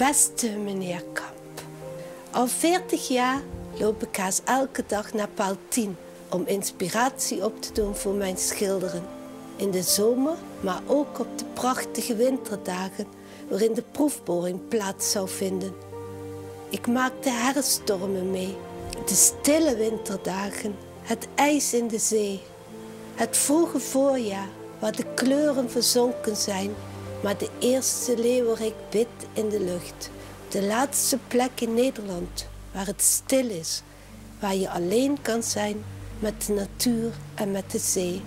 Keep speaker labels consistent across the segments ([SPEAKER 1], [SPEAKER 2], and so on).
[SPEAKER 1] Beste meneer Kamp, al 40 jaar loop ik haast elke dag naar paal 10 om inspiratie op te doen voor mijn schilderen. In de zomer, maar ook op de prachtige winterdagen waarin de proefboring plaats zou vinden. Ik maak de herfststormen mee, de stille winterdagen, het ijs in de zee. Het vroege voorjaar, waar de kleuren verzonken zijn, maar de eerste leeuwerik wit in de lucht. De laatste plek in Nederland waar het stil is, waar je alleen kan zijn met de natuur en met de zee.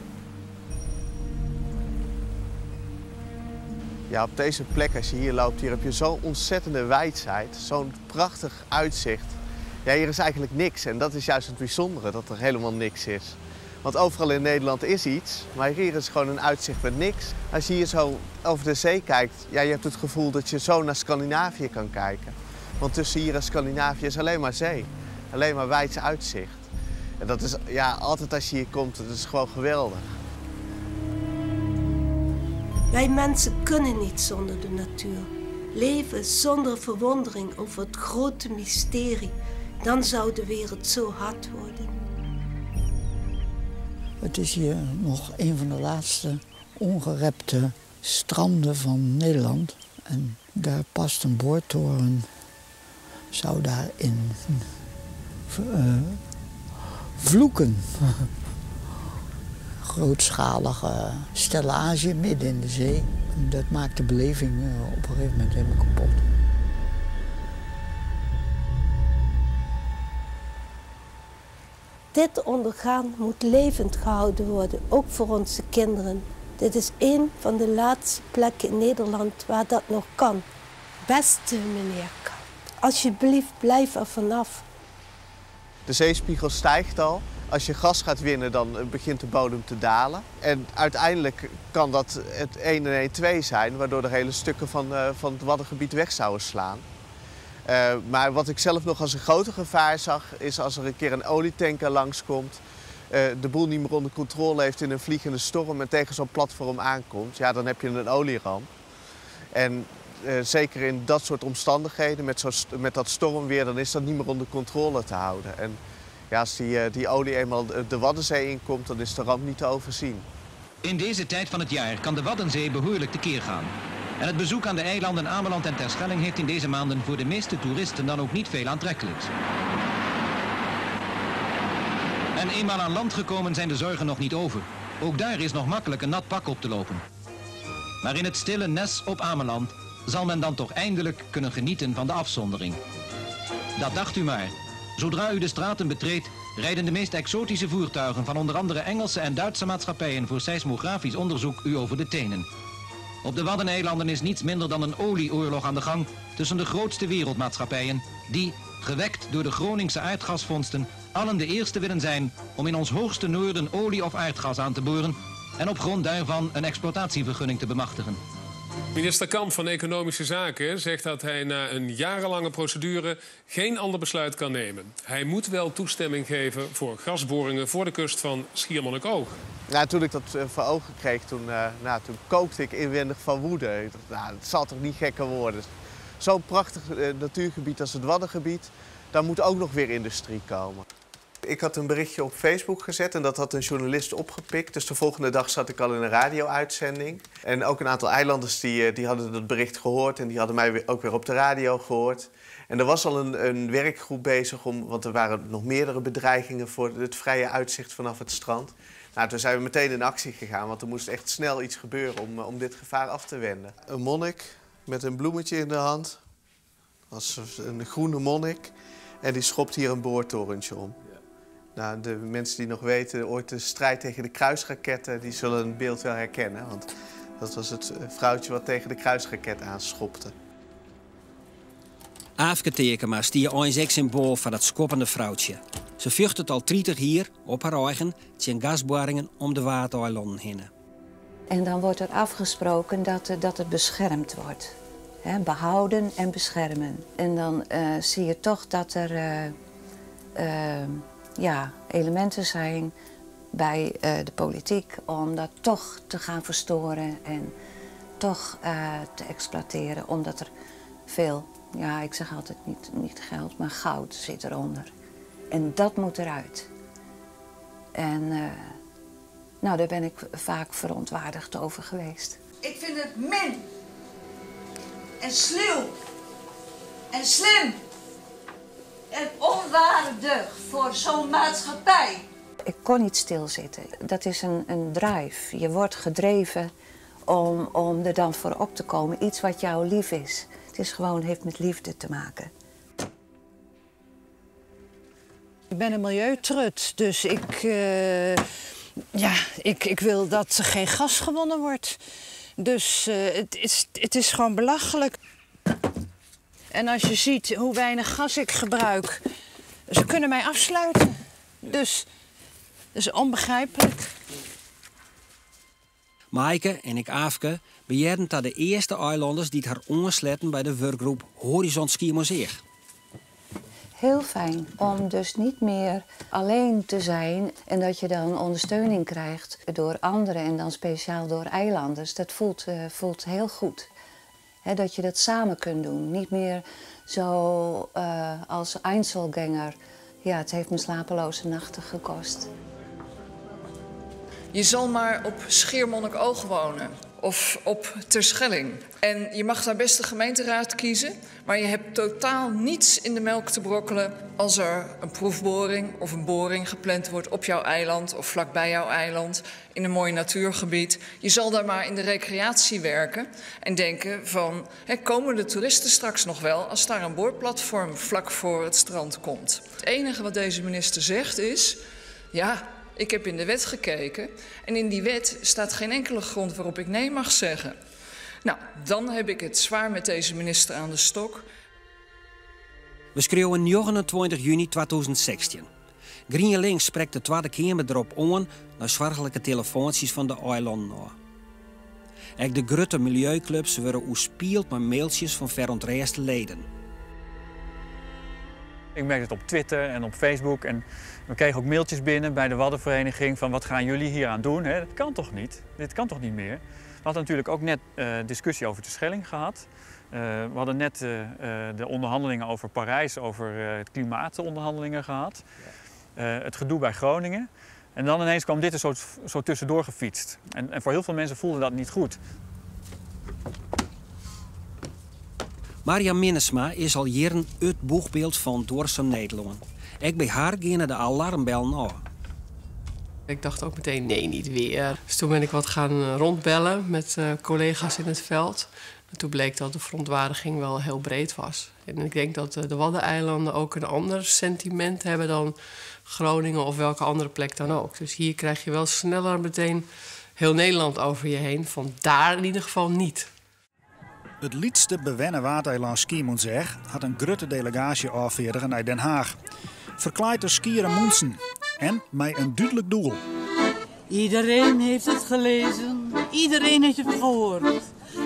[SPEAKER 2] Ja, op deze plek, als je hier loopt, hier heb je zo'n ontzettende wijsheid, zo'n prachtig uitzicht. Ja, hier is eigenlijk niks en dat is juist het bijzondere, dat er helemaal niks is. Want overal in Nederland is iets, maar hier is gewoon een uitzicht met niks. Als je hier zo over de zee kijkt, ja, je hebt het gevoel dat je zo naar Scandinavië kan kijken. Want tussen hier en Scandinavië is alleen maar zee, alleen maar wijds uitzicht. En dat is, ja, altijd als je hier komt, dat is gewoon geweldig.
[SPEAKER 1] Wij mensen kunnen niet zonder de natuur. Leven zonder verwondering over het grote mysterie. Dan zou de wereld zo hard worden.
[SPEAKER 3] Het is hier nog een van de laatste ongerepte stranden van Nederland. En daar past een boortoren, zou daarin vloeken. Grootschalige stellage midden in de zee. Dat maakt de beleving op een gegeven moment helemaal kapot.
[SPEAKER 1] Dit ondergaan moet levend gehouden worden, ook voor onze kinderen. Dit is een van de laatste plekken in Nederland waar dat nog kan. Beste meneer Kamp, alsjeblieft blijf er vanaf.
[SPEAKER 2] De zeespiegel stijgt al. Als je gas gaat winnen, dan begint de bodem te dalen. En uiteindelijk kan dat het 1 en 1 2 zijn, waardoor er hele stukken van het Waddengebied weg zouden slaan. Maar wat ik zelf nog als een groter gevaar zag, is als er een keer een olietanker langskomt, de boel niet meer onder controle heeft in een vliegende storm en tegen zo'n platform aankomt, ja, dan heb je een olieramp. En zeker in dat soort omstandigheden, met dat stormweer, dan is dat niet meer onder controle te houden. En ja, als die olie eenmaal de Waddenzee inkomt, dan is de ramp niet te overzien.
[SPEAKER 4] In deze tijd van het jaar kan de Waddenzee behoorlijk tekeer gaan. En het bezoek aan de eilanden Ameland en Terschelling heeft in deze maanden voor de meeste toeristen dan ook niet veel aantrekkelijks. En eenmaal aan land gekomen zijn de zorgen nog niet over. Ook daar is nog makkelijk een nat pak op te lopen. Maar in het stille Nes op Ameland zal men dan toch eindelijk kunnen genieten van de afzondering. Dat dacht u maar. Zodra u de straten betreedt, rijden de meest exotische voertuigen van onder andere Engelse en Duitse maatschappijen voor seismografisch onderzoek u over de tenen. Op de Waddeneilanden is niets minder dan een olieoorlog aan de gang tussen de grootste wereldmaatschappijen die, gewekt door de Groningse aardgasvondsten, allen de eerste willen zijn om in ons hoogste noorden olie of aardgas aan te boren en op grond daarvan een exploitatievergunning te bemachtigen.
[SPEAKER 5] Minister Kamp van Economische Zaken zegt dat hij na een jarenlange procedure geen ander besluit kan nemen. Hij moet wel toestemming geven voor gasboringen voor de kust van Schiermonnikoog.
[SPEAKER 2] Nou, toen ik dat voor ogen kreeg, toen kookte ik inwendig van woede. Ik dacht, het zal toch niet gekker worden. Zo'n prachtig natuurgebied als het Waddengebied, daar moet ook nog weer industrie komen. Ik had een berichtje op Facebook gezet en dat had een journalist opgepikt. Dus de volgende dag zat ik al in een radio-uitzending. En ook een aantal eilanders die hadden dat bericht gehoord en die hadden mij ook weer op de radio gehoord. En er was al een werkgroep bezig, want er waren nog meerdere bedreigingen voor het vrije uitzicht vanaf het strand. Nou, toen zijn we meteen in actie gegaan, want er moest echt snel iets gebeuren om dit gevaar af te wenden. Een monnik met een bloemetje in de hand, als een groene monnik, en die schopt hier een boortorentje om. Nou, de mensen die nog weten, ooit de strijd tegen de kruisraketten, die zullen het beeld wel herkennen. Want dat was het vrouwtje wat tegen de kruisraket aanschopte.
[SPEAKER 6] Aafke Teekema stier eens symbool van dat schoppende vrouwtje. Ze vucht het al 30 hier, op haar eigen, tegen gasboringen om de Waterdeilanden heen.
[SPEAKER 7] En dan wordt er afgesproken dat het beschermd wordt. He, behouden en beschermen. En dan zie je toch dat er elementen zijn bij de politiek om dat toch te gaan verstoren en toch te exploiteren, omdat er veel ja, ik zeg altijd niet geld, maar goud zit eronder. En dat moet eruit. En nou, daar ben ik vaak verontwaardigd over geweest.
[SPEAKER 8] Ik vind het min en sluw en slim en onwaardig voor zo'n maatschappij.
[SPEAKER 7] Ik kon niet stilzitten. Dat is een drive. Je wordt gedreven om er dan voor op te komen. Iets wat jou lief is. Het is gewoon, heeft met liefde te maken.
[SPEAKER 9] Ik ben een milieutrut, dus ik wil dat er geen gas gewonnen wordt. Dus het is gewoon belachelijk. En als je ziet hoe weinig gas ik gebruik, ze kunnen mij afsluiten. Dus dat is onbegrijpelijk.
[SPEAKER 6] Maaike en ik Aafke beheerden dat de eerste eilanders die haar ongesletten bij de werkgroep Horizon Schiermonnikoog.
[SPEAKER 7] Heel fijn om dus niet meer alleen te zijn en dat je dan ondersteuning krijgt door anderen en dan speciaal door eilanders. Dat voelt heel goed. Dat je dat samen kunt doen. Niet meer zo als Einzelgänger. Ja, het heeft me slapeloze nachten gekost.
[SPEAKER 10] Je zal maar op Schiermonnikoog wonen of op Terschelling. En je mag daar best de gemeenteraad kiezen, maar je hebt totaal niets in de melk te brokkelen als er een proefboring of een boring gepland wordt op jouw eiland of vlakbij jouw eiland in een mooi natuurgebied. Je zal daar maar in de recreatie werken en denken van, komen de toeristen straks nog wel als daar een boorplatform vlak voor het strand komt. Het enige wat deze minister zegt is, ja, ik heb in de wet gekeken en in die wet staat geen enkele grond waarop ik nee mag zeggen. Nou, dan heb ik het zwaar met deze minister aan de stok.
[SPEAKER 6] We schreeuwen 29 juni 2016. GroenLinks spreekt de Tweede Kamer erop aan naar zorgelijke telefoontjes van de eilanden. Ook de grote milieuclubs worden oespield met mailtjes van verontreesde leden.
[SPEAKER 11] Ik merk het op Twitter en op Facebook en we kregen ook mailtjes binnen bij de Waddenvereniging van wat gaan jullie hier aan doen? Dat kan toch niet? Dit kan toch niet meer? We hadden natuurlijk ook net discussie over de Schelling gehad. We hadden net de onderhandelingen over Parijs, over het klimaatonderhandelingen gehad. Het gedoe bij Groningen. En dan ineens kwam dit er zo tussendoor gefietst. En voor heel veel mensen voelde dat niet goed.
[SPEAKER 6] Maria Minnesma is al jaren het boegbeeld van Duurzaam Nederland. Ik bij haar ging de alarmbel na.
[SPEAKER 12] Ik dacht ook meteen, nee, niet weer. Dus toen ben ik wat gaan rondbellen met collega's in het veld. En toen bleek dat de verontwaardiging wel heel breed was. En ik denk dat de Waddeneilanden ook een ander sentiment hebben dan Groningen of welke andere plek dan ook. Dus hier krijg je wel sneller meteen heel Nederland over je heen. Van daar in ieder geval niet.
[SPEAKER 13] Het liedste bewennen waardeiland Schiermonnikoog had een grote delegatie afvaardigen naar Den Haag. Verklaart door Skieren Moensen en met een duidelijk doel.
[SPEAKER 14] Iedereen heeft het gelezen, iedereen heeft het gehoord.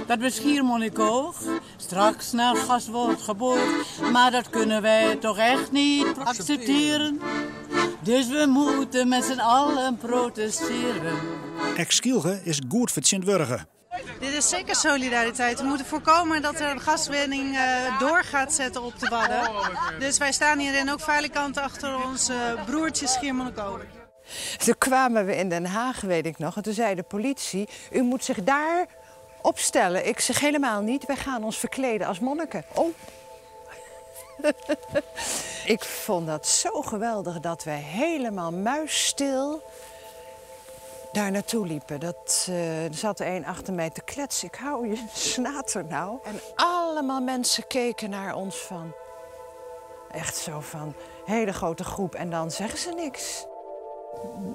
[SPEAKER 14] Dat bij Schiermonnikoog straks naar gas wordt geboord. Maar dat kunnen wij toch echt niet accepteren. Dus we moeten met z'n allen protesteren.
[SPEAKER 13] Ex-Kielge is goed voor Sint-Wurgen.
[SPEAKER 15] Dit is zeker solidariteit. We moeten voorkomen dat er een gaswinning door gaat zetten op de Wadden. Dus wij staan hierin ook veiligant achter ons broertje Schiermonnikoog.
[SPEAKER 9] Toen kwamen we in Den Haag, weet ik nog, en toen zei de politie, u moet zich daar opstellen. Ik zeg helemaal niet, wij gaan ons verkleden als monniken. Oh. Ik vond dat zo geweldig dat wij helemaal muisstil daar naartoe liepen. Er zat er een achter mij te kletsen. Ik hou je snater nou. En allemaal mensen keken naar ons van, echt zo van, hele grote groep. En dan zeggen ze niks.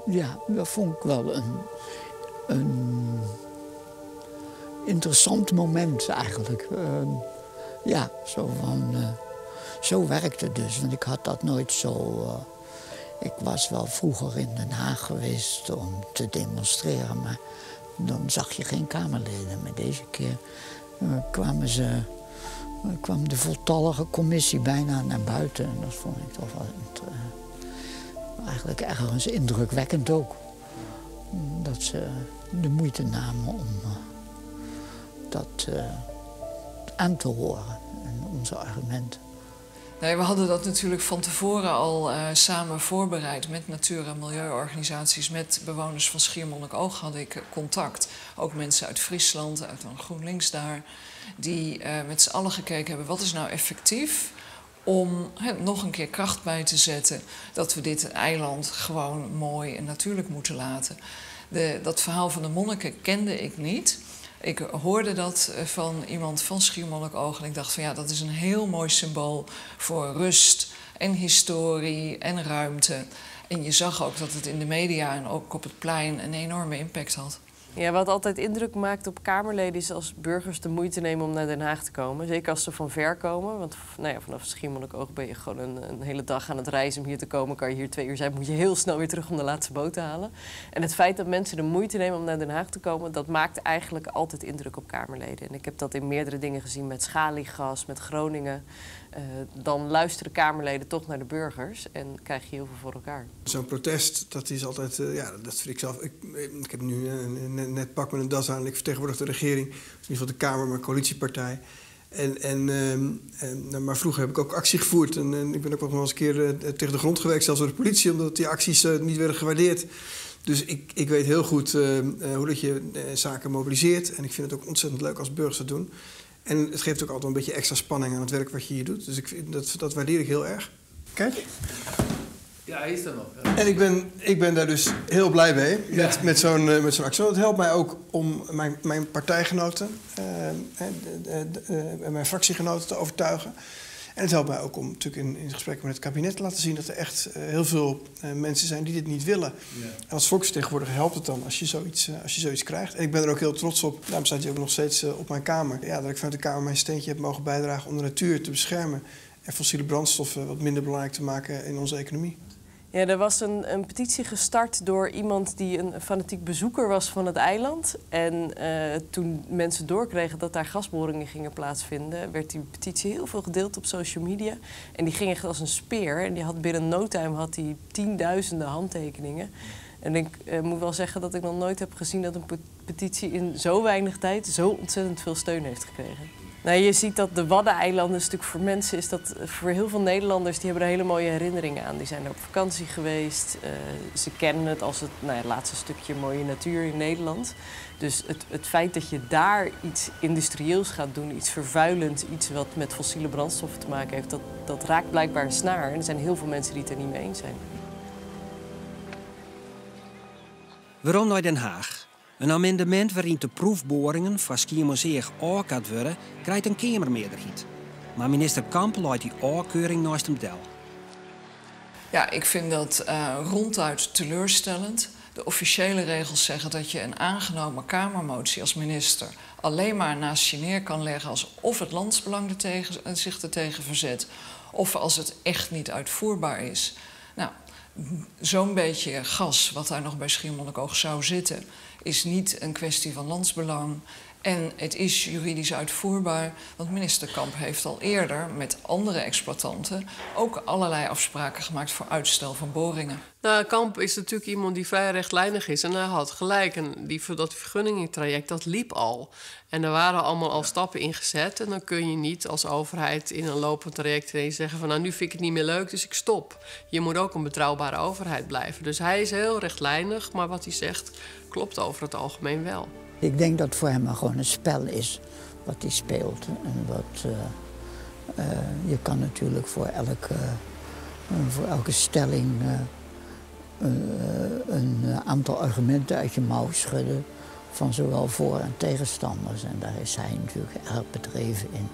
[SPEAKER 3] Ja, dat vond ik wel een interessant moment eigenlijk. Ja, zo van, zo werkt het dus. Want ik had dat nooit zo. Ik was wel vroeger in Den Haag geweest om te demonstreren, maar dan zag je geen Kamerleden. Maar deze keer kwam de voltallige commissie bijna naar buiten. En dat vond ik toch wel eigenlijk ergens indrukwekkend ook. Dat ze de moeite namen om dat aan te horen en onze argumenten.
[SPEAKER 10] Nee, we hadden dat natuurlijk van tevoren al samen voorbereid met natuur- en milieuorganisaties, met bewoners van Schiermonnikoog had ik contact. Ook mensen uit Friesland, uit een GroenLinks daar, die met z'n allen gekeken hebben wat is nou effectief om nog een keer kracht bij te zetten dat we dit eiland gewoon mooi en natuurlijk moeten laten. Dat verhaal van de monniken kende ik niet. Ik hoorde dat van iemand van Schiermonnikoog en ik dacht van ja, dat is een heel mooi symbool voor rust en historie en ruimte. En je zag ook dat het in de media en ook op het plein een enorme impact had.
[SPEAKER 16] Ja, wat altijd indruk maakt op Kamerleden is als burgers de moeite nemen om naar Den Haag te komen. Zeker als ze van ver komen. Want nou ja, vanaf Schiermonnikoog ben je gewoon een hele dag aan het reizen om hier te komen. Kan je hier 2 uur zijn, moet je heel snel weer terug om de laatste boot te halen. En het feit dat mensen de moeite nemen om naar Den Haag te komen, dat maakt eigenlijk altijd indruk op Kamerleden. En ik heb dat in meerdere dingen gezien met schaliegas, met Groningen. Dan luisteren Kamerleden toch naar de burgers en krijg je heel veel voor elkaar.
[SPEAKER 17] Zo'n protest, dat is altijd, ja, dat vind ik zelf. Ik heb nu net pak met een das aan en ik vertegenwoordig de regering, in ieder geval de Kamer, maar coalitiepartij. Maar vroeger heb ik ook actie gevoerd en ik ben ook nog wel eens een keer tegen de grond gewerkt, zelfs door de politie, omdat die acties niet werden gewaardeerd. Dus ik weet heel goed hoe dat je zaken mobiliseert en ik vind het ook ontzettend leuk als burgers dat doen. En het geeft ook altijd een beetje extra spanning aan het werk wat je hier doet. Dus dat waardeer ik heel erg. Kijk.
[SPEAKER 18] Ja, hij is er nog. Ja.
[SPEAKER 17] En ik ben daar dus heel blij mee met zo'n actie. Dat helpt mij ook om mijn partijgenoten en mijn fractiegenoten te overtuigen. En het helpt mij ook om natuurlijk in gesprekken met het kabinet te laten zien dat er echt heel veel mensen zijn die dit niet willen. Ja. En als volksvertegenwoordiger helpt het dan als je zoiets krijgt. En ik ben er ook heel trots op, daarom staat hij ook nog steeds op mijn kamer. Ja, dat ik vanuit de Kamer mijn steentje heb mogen bijdragen om de natuur te beschermen en fossiele brandstoffen wat minder belangrijk te maken in onze economie.
[SPEAKER 16] Ja, er was een petitie gestart door iemand die een fanatiek bezoeker was van het eiland. En toen mensen doorkregen dat daar gasboringen gingen plaatsvinden, werd die petitie heel veel gedeeld op social media. En die ging echt als een speer. En die had binnen no time had die tienduizenden handtekeningen. En ik moet wel zeggen dat ik nog nooit heb gezien dat een petitie in zo weinig tijd zo ontzettend veel steun heeft gekregen. Nou, je ziet dat de Waddeneilanden, natuurlijk voor mensen is dat, voor heel veel Nederlanders, die hebben er hele mooie herinneringen aan. Die zijn er op vakantie geweest, ze kennen het als het laatste stukje mooie natuur in Nederland. Dus het feit dat je daar iets industrieels gaat doen, iets vervuilends, iets wat met fossiele brandstoffen te maken heeft, dat raakt blijkbaar een snaar. En er zijn heel veel mensen die het er niet mee eens zijn.
[SPEAKER 6] Waarom naar Den Haag? Een amendement waarin de proefboringen van Schiermonnikoog aangekant worden, krijgt een Kamermeerderheid. Maar minister Kamp laat die aankeuring naast hem del.
[SPEAKER 10] Ja, ik vind dat ronduit teleurstellend. De officiële regels zeggen dat je een aangenomen Kamermotie als minister alleen maar naast je neer kan leggen alsof het landsbelang zich ertegen verzet of als het echt niet uitvoerbaar is. Nou, zo'n beetje gas wat daar nog bij Schiermonnikoog zou zitten, is niet een kwestie van landsbelang. En het is juridisch uitvoerbaar, want minister Kamp heeft al eerder met andere exploitanten ook allerlei afspraken gemaakt voor uitstel van boringen.
[SPEAKER 12] Nou, Kamp is natuurlijk iemand die vrij rechtlijnig is en hij had gelijk. En dat vergunningentraject, dat liep al. En er waren allemaal al stappen ingezet. En dan kun je niet als overheid in een lopend traject ineens zeggen van nou, nu vind ik het niet meer leuk, dus ik stop. Je moet ook een betrouwbare overheid blijven. Dus hij is heel rechtlijnig, maar wat hij zegt klopt over het algemeen wel.
[SPEAKER 3] Ik denk dat het voor hem gewoon een spel is wat hij speelt. En je kan natuurlijk voor elke stelling een aantal argumenten uit je mouw schudden van zowel voor- en tegenstanders. En daar is hij natuurlijk erg bedreven in.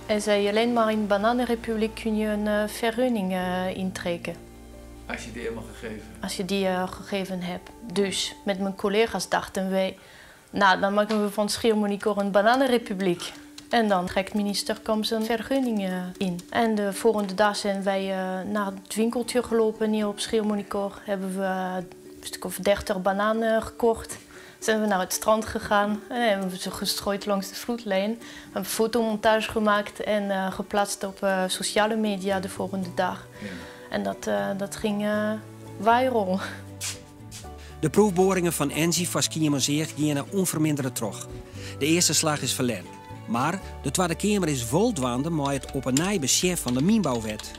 [SPEAKER 19] Hij zei alleen maar in Bananenrepubliek kun je een vergunning intrekken.
[SPEAKER 18] Als je die helemaal gegeven hebt.
[SPEAKER 19] Als je die gegeven hebt. Dus met mijn collega's dachten wij, nou dan maken we van Schiermonnikoog een Bananenrepubliek. En dan trekt minister Kamp zijn vergunning in. En de volgende dag zijn wij naar het winkeltje gelopen hier op Schiermonnikoog. Hebben we een stuk of 30 bananen gekocht. Zijn we naar het strand gegaan en hebben we ze gestrooid langs de vloedlijn. We hebben een fotomontage gemaakt en geplaatst op sociale media de volgende dag. Ja. En dat ging viral.
[SPEAKER 6] De proefboringen van Engie van Schiermonnikoog gaan onverminderd terug. De eerste slag is verleden. Maar de Tweede Kamer is voldwaande met het op een nij besef van de mijnbouwwet.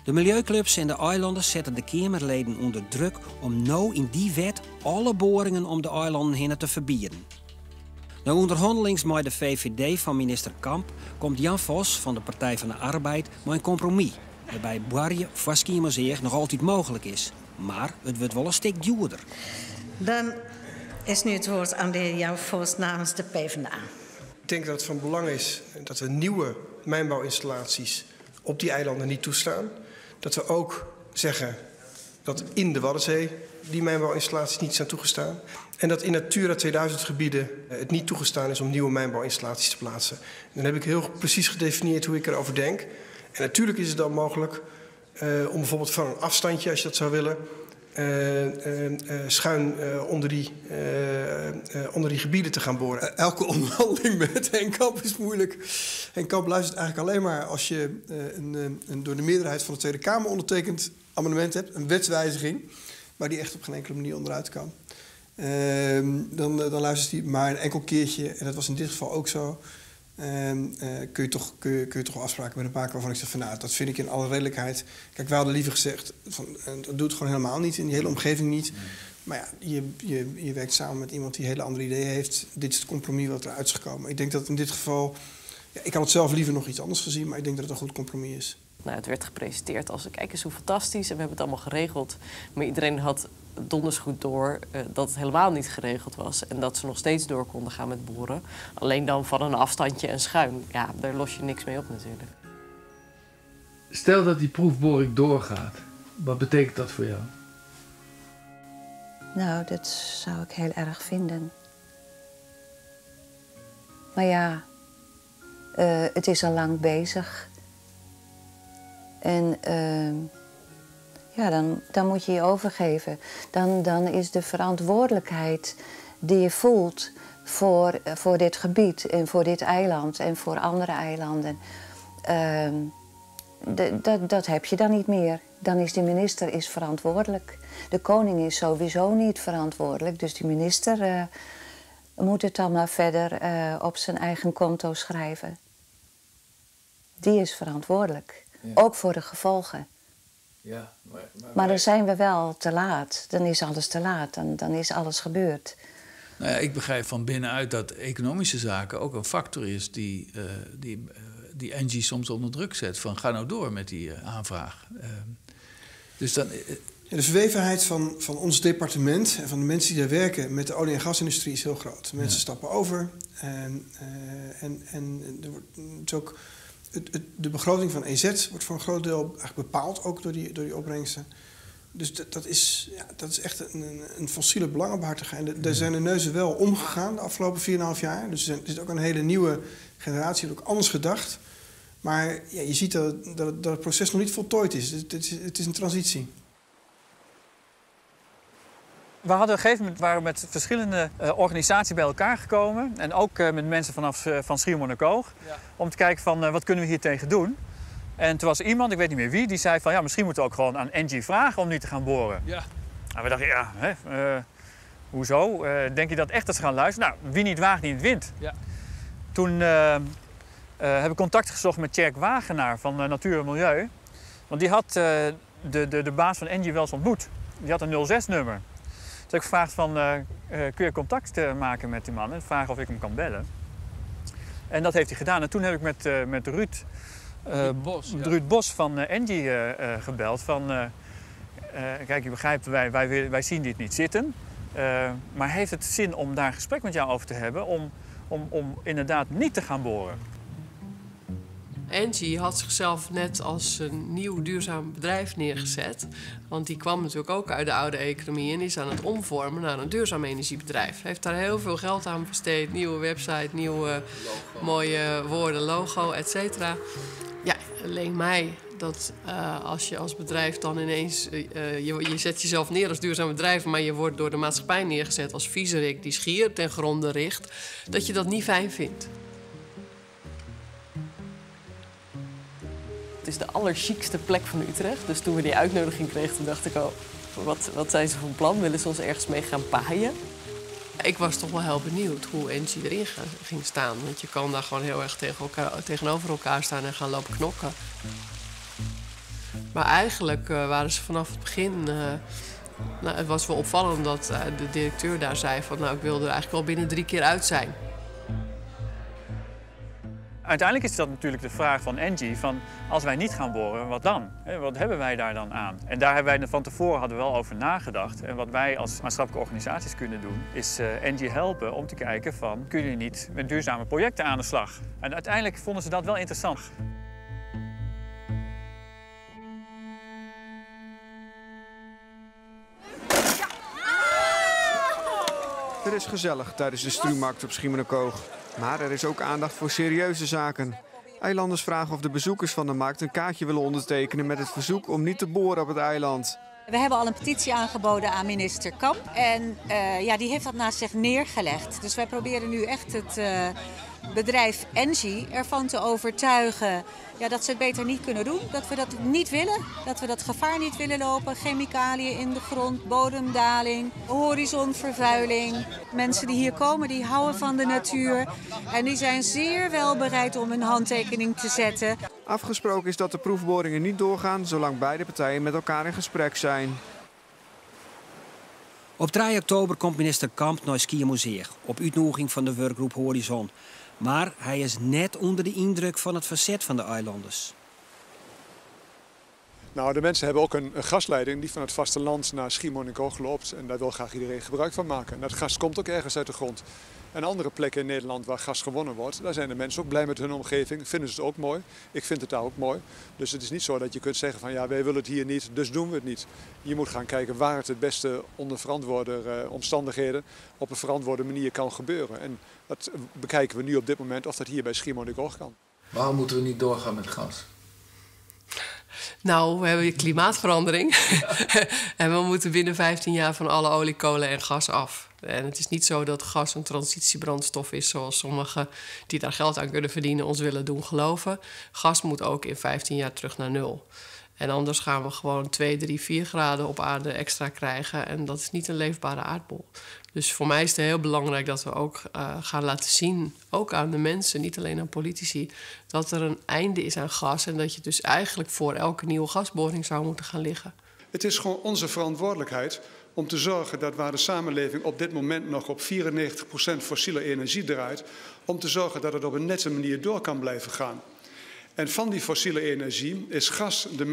[SPEAKER 6] De milieuclubs en de eilanders zetten de Kamerleden onder druk om nou in die wet alle boringen om de eilanden heen te verbieden. Na onderhandelings met de VVD van minister Kamp komt Jan Vos van de Partij van de Arbeid met een compromis. Waarbij boeren van Schiermonnikoog nog altijd mogelijk is. Maar het wordt wel een stuk duurder.
[SPEAKER 20] Dan is nu het woord aan de heer Jan Vos namens de PvdA.
[SPEAKER 17] Ik denk dat het van belang is dat we nieuwe mijnbouwinstallaties op die eilanden niet toestaan. Dat we ook zeggen dat in de Waddenzee die mijnbouwinstallaties niet zijn toegestaan. En dat in Natura 2000 gebieden het niet toegestaan is om nieuwe mijnbouwinstallaties te plaatsen. En dan heb ik heel precies gedefinieerd hoe ik erover denk. En natuurlijk is het dan mogelijk om bijvoorbeeld van een afstandje, als je dat zou willen, schuin onder die gebieden te gaan boren. Elke onderhandeling met Henk Kamp is moeilijk. Henk Kamp luistert eigenlijk alleen maar als je een door de meerderheid van de Tweede Kamer ondertekend amendement hebt, een wetswijziging, waar die echt op geen enkele manier onderuit kan. Dan luistert hij maar een enkel keertje, en dat was in dit geval ook zo. Kun je toch wel afspraken met hem maken waarvan ik zeg van nou, dat vind ik in alle redelijkheid. Kijk, wij hadden liever gezegd, dat doet het gewoon helemaal niet, in die hele omgeving niet. Maar ja, je werkt samen met iemand die hele andere ideeën heeft. Dit is het compromis wat eruit is gekomen. Ik denk dat in dit geval, ja, ik had het zelf liever nog iets anders gezien, maar ik denk dat het een goed compromis is.
[SPEAKER 16] Nou, het werd gepresenteerd als, kijk eens hoe fantastisch en we hebben het allemaal geregeld. Maar iedereen had donders goed door dat het helemaal niet geregeld was. En dat ze nog steeds door konden gaan met boeren. Alleen dan van een afstandje en schuin. Ja, daar los je niks mee op natuurlijk.
[SPEAKER 18] Stel dat die proefboring doorgaat. Wat betekent dat voor jou?
[SPEAKER 7] Nou, dat zou ik heel erg vinden. Maar ja, het is al lang bezig. En ja, dan moet je je overgeven. Dan is de verantwoordelijkheid die je voelt voor dit gebied en voor dit eiland en voor andere eilanden, dat heb je dan niet meer. Dan is de minister verantwoordelijk. De koning is sowieso niet verantwoordelijk, dus de minister moet het dan maar verder op zijn eigen konto schrijven. Die is verantwoordelijk. Ja. Ook voor de gevolgen.
[SPEAKER 18] Ja,
[SPEAKER 7] maar dan zijn we wel te laat. Dan is alles te laat. Dan is alles gebeurd.
[SPEAKER 18] Nou ja, ik begrijp van binnenuit dat economische zaken ook een factor is die Engie soms onder druk zet. Van ga nou door met die aanvraag. Dus dan...
[SPEAKER 17] Ja, de verwevenheid van ons departement en van de mensen die daar werken met de olie- en gasindustrie is heel groot. Mensen stappen over en er wordt het ook... De begroting van EZ wordt voor een groot deel eigenlijk bepaald ook door die opbrengsten. Dus dat is echt een fossiele belangenbehartiger. En daar zijn de neuzen wel omgegaan de afgelopen 4,5 jaar. Dus er is ook een hele nieuwe generatie, die ook anders gedacht. Maar ja, je ziet dat het proces nog niet voltooid is. Het is een transitie.
[SPEAKER 11] We hadden op een gegeven moment waren we met verschillende organisaties bij elkaar gekomen. En ook met mensen van Schiermonnikoog. Ja. Om te kijken van wat kunnen we hier tegen doen. En toen was er iemand, ik weet niet meer wie, die zei van ja, misschien moeten we ook gewoon aan Engie vragen om niet te gaan boren. Ja. En we dachten, ja, hoezo? Denk je dat echt dat ze gaan luisteren? Nou, wie niet waagt, niet wint. Ja. Toen heb ik contact gezocht met Tjerk Wagenaar van Natuur en Milieu. Want die had de baas van Engie wel eens ontmoet. Die had een 06-nummer. Dus ik gevraagd van, kun je contact maken met die man en vragen of ik hem kan bellen. En dat heeft hij gedaan. En toen heb ik met Ruud Bos van Engie gebeld. Van, kijk, je begrijpt, wij zien dit niet zitten. Maar heeft het zin om daar een gesprek met jou over te hebben om inderdaad niet te gaan boren?
[SPEAKER 12] Engie had zichzelf net als een nieuw duurzaam bedrijf neergezet. Want die kwam natuurlijk ook uit de oude economie en is aan het omvormen naar een duurzaam energiebedrijf. Heeft daar heel veel geld aan besteed. Nieuwe website, nieuwe mooie woorden, logo, et cetera. Ja, alleen mij dat als je als bedrijf dan ineens... je zet jezelf neer als duurzaam bedrijf, maar je wordt door de maatschappij neergezet als viezerik die Schier ten gronde richt, dat je dat niet fijn vindt. Het is de allerchicste plek van Utrecht. Dus toen we die uitnodiging kregen, toen dacht ik al...
[SPEAKER 16] Wat zijn ze van plan? Willen ze ons ergens mee gaan paaien?
[SPEAKER 12] Ik was toch wel heel benieuwd hoe Engie erin ging staan. Want je kan daar gewoon heel erg tegenover elkaar staan en gaan lopen knokken. Maar eigenlijk waren ze vanaf het begin... het was wel opvallend dat de directeur daar zei van... nou, ik wil er eigenlijk wel binnen 3 keer uit zijn.
[SPEAKER 11] Uiteindelijk is dat natuurlijk de vraag van Engie, van als wij niet gaan boren, wat dan? Wat hebben wij daar dan aan? En daar hebben wij van tevoren hadden we wel over nagedacht. En wat wij als maatschappelijke organisaties kunnen doen, is Engie helpen om te kijken van, kunnen jullie niet met duurzame projecten aan de slag? En uiteindelijk vonden ze dat wel interessant.
[SPEAKER 21] Het is gezellig tijdens de Struwmarkt op Schiermonnikoog. Maar er is ook aandacht voor serieuze zaken. Eilanders vragen of de bezoekers van de markt een kaartje willen ondertekenen met het verzoek om niet te boren op het eiland.
[SPEAKER 22] We hebben al een petitie aangeboden aan minister Kamp. En die heeft dat naast zich neergelegd. Dus wij proberen nu echt het bedrijf Engie ervan te overtuigen dat ze het beter niet kunnen doen. Dat we dat niet willen. Dat we dat gevaar niet willen lopen. Chemicaliën in de grond, bodemdaling, horizonvervuiling. Mensen die hier komen, die houden van de natuur. En die zijn zeer wel bereid om een handtekening te zetten.
[SPEAKER 21] Afgesproken is dat de proefboringen niet doorgaan zolang beide partijen met elkaar in gesprek zijn.
[SPEAKER 6] Op 3 oktober komt minister Kamp naar Schiermonnikoog op uitnodiging van de werkgroep Horizon. Maar hij is net onder de indruk van het verzet van de eilanders.
[SPEAKER 23] Nou, de mensen hebben ook een gasleiding die van het vasteland naar Schiermonnikoog loopt. En daar wil graag iedereen gebruik van maken. En dat gas komt ook ergens uit de grond. En andere plekken in Nederland waar gas gewonnen wordt, daar zijn de mensen ook blij met hun omgeving. Vinden ze het ook mooi. Ik vind het daar ook mooi. Dus het is niet zo dat je kunt zeggen van ja, wij willen het hier niet, dus doen we het niet. Je moet gaan kijken waar het beste onder verantwoorde omstandigheden op een verantwoorde manier kan gebeuren. En dat bekijken we nu op dit moment of dat hier bij Schiermonnikoog kan.
[SPEAKER 18] Waarom moeten we niet doorgaan met gas?
[SPEAKER 12] Nou, we hebben klimaatverandering. En we moeten binnen 15 jaar van alle olie, kolen en gas af. En het is niet zo dat gas een transitiebrandstof is zoals sommigen die daar geld aan kunnen verdienen ons willen doen geloven. Gas moet ook in 15 jaar terug naar 0. En anders gaan we gewoon 2, 3, 4 graden op aarde extra krijgen. En dat is niet een leefbare aardbol. Dus voor mij is het heel belangrijk dat we ook gaan laten zien, ook aan de mensen, niet alleen aan politici, dat er een einde is aan gas en dat je dus eigenlijk voor elke nieuwe gasboring zou moeten gaan liggen.
[SPEAKER 23] Het is gewoon onze verantwoordelijkheid om te zorgen dat waar de samenleving op dit moment nog op 94% fossiele energie draait, om te zorgen dat het op een nette manier door kan blijven gaan. En van die fossiele energie is gas de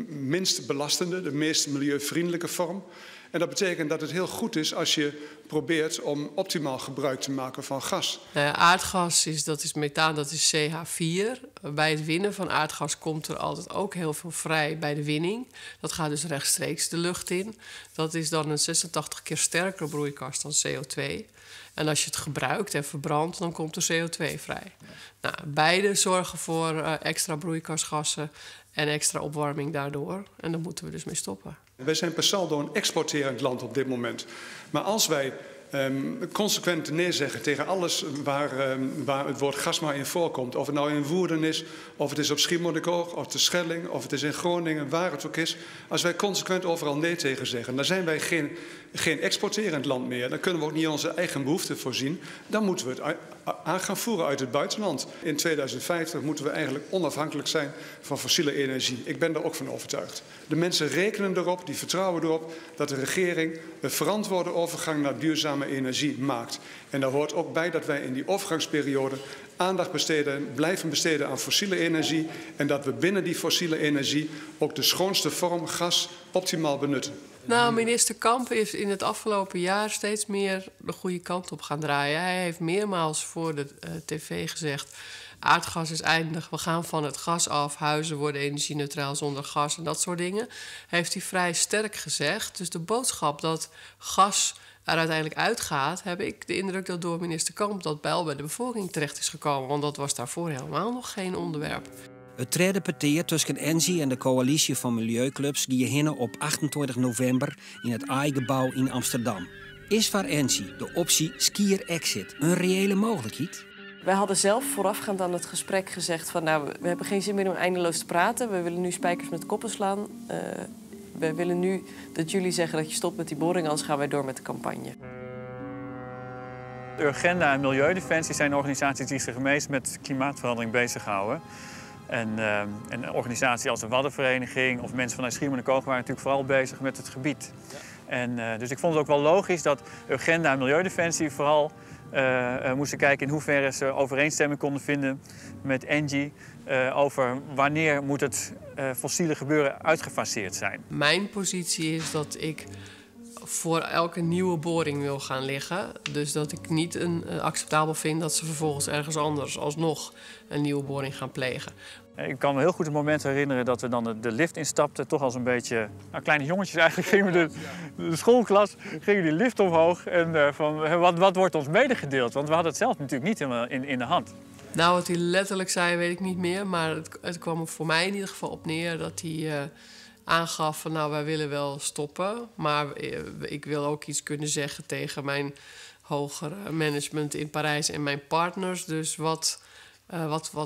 [SPEAKER 23] minst belastende, de meest milieuvriendelijke vorm. En dat betekent dat het heel goed is als je probeert om optimaal gebruik te maken van gas.
[SPEAKER 12] Aardgas dat is methaan, dat is CH4. Bij het winnen van aardgas komt er altijd ook heel veel vrij bij de winning. Dat gaat dus rechtstreeks de lucht in. Dat is dan een 86 keer sterkere broeikast dan CO2. En als je het gebruikt en verbrandt, dan komt er CO2 vrij. Nou, beide zorgen voor extra broeikasgassen en extra opwarming daardoor. En daar moeten we dus mee stoppen.
[SPEAKER 23] Wij zijn per saldo een exporterend land op dit moment. Maar als wij consequent nee zeggen tegen alles waar het woord gas maar in voorkomt. Of het nou in Woerden is, of het is op Schiermonnikoog, of de Schelling, of het is in Groningen, waar het ook is. Als wij consequent overal nee tegen zeggen, dan zijn wij geen exporterend land meer. Dan kunnen we ook niet onze eigen behoeften voorzien. Dan moeten we het aan gaan voeren uit het buitenland. In 2050 moeten we eigenlijk onafhankelijk zijn van fossiele energie. Ik ben daar ook van overtuigd. De mensen rekenen erop, die vertrouwen erop dat de regering een verantwoorde overgang naar duurzame energie maakt. En daar hoort ook bij dat wij in die overgangsperiode aandacht blijven besteden aan fossiele energie. En dat we binnen die fossiele energie ook de schoonste vorm gas optimaal benutten.
[SPEAKER 12] Nou, minister Kamp is in het afgelopen jaar steeds meer de goede kant op gaan draaien. Hij heeft meermaals voor de tv gezegd, aardgas is eindig, we gaan van het gas af, huizen worden energie-neutraal zonder gas en dat soort dingen. Heeft hij vrij sterk gezegd. Dus de boodschap dat gas er uiteindelijk uitgaat, heb ik de indruk dat door minister Kamp dat bij de bevolking terecht is gekomen. Want dat was daarvoor helemaal nog geen onderwerp.
[SPEAKER 6] Het tweede peteer tussen Engie en de coalitie van milieuclubs die beginnen op 28 november in het AI-gebouw in Amsterdam. Is voor Engie de optie skier exit een reële mogelijkheid?
[SPEAKER 16] Wij hadden zelf voorafgaand aan het gesprek gezegd van nou, we hebben geen zin meer om eindeloos te praten. We willen nu spijkers met koppen slaan. We willen nu dat jullie zeggen dat je stopt met die boring, anders gaan wij door met de campagne.
[SPEAKER 11] Urgenda en Milieudefensie zijn organisaties die zich meest met klimaatverandering bezighouden. En een organisatie als de Waddenvereniging of mensen vanuit Schiermonnikoog waren natuurlijk vooral bezig met het gebied. Ja. En dus ik vond het ook wel logisch dat Urgenda en Milieudefensie vooral moesten kijken in hoeverre ze overeenstemming konden vinden met ENGIE over wanneer moet het fossiele gebeuren uitgefaseerd zijn.
[SPEAKER 12] Mijn positie is dat ik voor elke nieuwe boring wil gaan liggen. Dus dat ik niet acceptabel vind dat ze vervolgens ergens anders alsnog een nieuwe boring gaan plegen.
[SPEAKER 11] Ik kan me heel goed het moment herinneren dat we dan de lift instapten. Toch als een beetje, kleine jongetjes eigenlijk, gingen we de schoolklas, gingen die lift omhoog. En wat wordt ons medegedeeld? Want we hadden het zelf natuurlijk niet helemaal in de hand.
[SPEAKER 12] Nou, wat hij letterlijk zei, weet ik niet meer. Maar het kwam er voor mij in ieder geval op neer dat hij aangaf van nou, wij willen wel stoppen. Maar ik wil ook iets kunnen zeggen tegen mijn hogere management in Parijs en mijn partners. Dus wat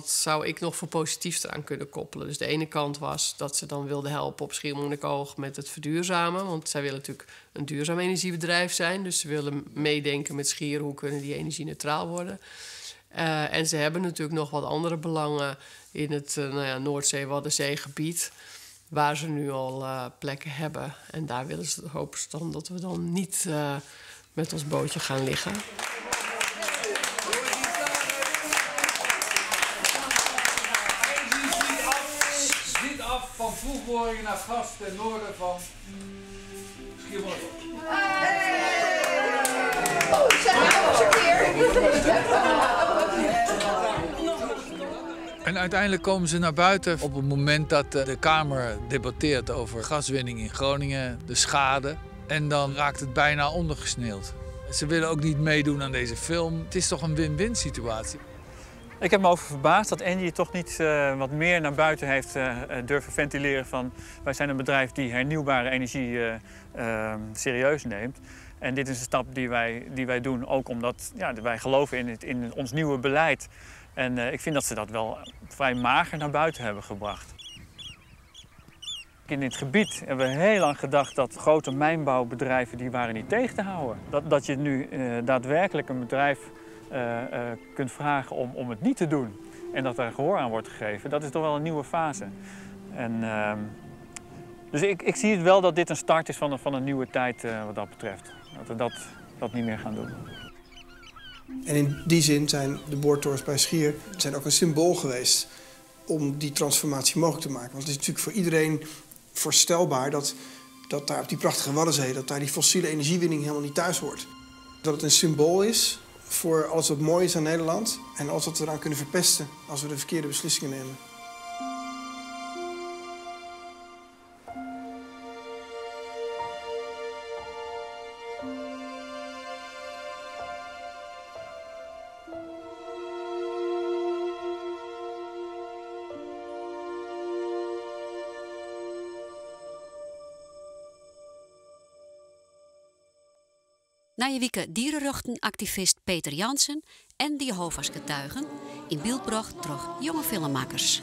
[SPEAKER 12] zou ik nog voor positiefs eraan kunnen koppelen? Dus de ene kant was dat ze dan wilden helpen op Schiermonnikoog met het verduurzamen. Want zij willen natuurlijk een duurzaam energiebedrijf zijn. Dus ze willen meedenken met Schier, hoe kunnen die energie-neutraal worden. En ze hebben natuurlijk nog wat andere belangen in het Noordzee-Waddenzeegebied, waar ze nu al plekken hebben. En daar hopen ze dan dat we dan niet met ons bootje gaan liggen.
[SPEAKER 18] Ziet af van vroegboringen naar gas ten noorden van Schiermonnikoog.
[SPEAKER 8] Oh, zeg maar eens een keer.
[SPEAKER 18] En uiteindelijk komen ze naar buiten op het moment dat de Kamer debatteert over gaswinning in Groningen, de schade. En dan raakt het bijna ondergesneeuwd. Ze willen ook niet meedoen aan deze film. Het is toch een win-win situatie.
[SPEAKER 11] Ik heb me over verbaasd dat ENGIE toch niet wat meer naar buiten heeft durven ventileren van wij zijn een bedrijf die hernieuwbare energie serieus neemt. En dit is een stap die wij doen ook omdat wij geloven in ons nieuwe beleid. En ik vind dat ze dat wel vrij mager naar buiten hebben gebracht. In dit gebied hebben we heel lang gedacht dat grote mijnbouwbedrijven die waren niet tegen te houden. Dat je nu daadwerkelijk een bedrijf kunt vragen om het niet te doen. En dat er gehoor aan wordt gegeven, dat is toch wel een nieuwe fase. En, dus ik zie het wel dat dit een start is van een nieuwe tijd wat dat betreft. Dat we dat niet meer gaan doen.
[SPEAKER 17] En in die zin zijn de boortorens bij Schier ook een symbool geweest om die transformatie mogelijk te maken. Want het is natuurlijk voor iedereen voorstelbaar dat daar op die prachtige Waddenzee, dat daar die fossiele energiewinning helemaal niet thuis hoort. Dat het een symbool is voor alles wat mooi is aan Nederland en alles wat we eraan kunnen verpesten als we de verkeerde beslissingen nemen.
[SPEAKER 1] Na je wieke dierenrechtenactivist Peter Jansen en de Jehovah's getuigen in beeld bracht door jonge filmmakers.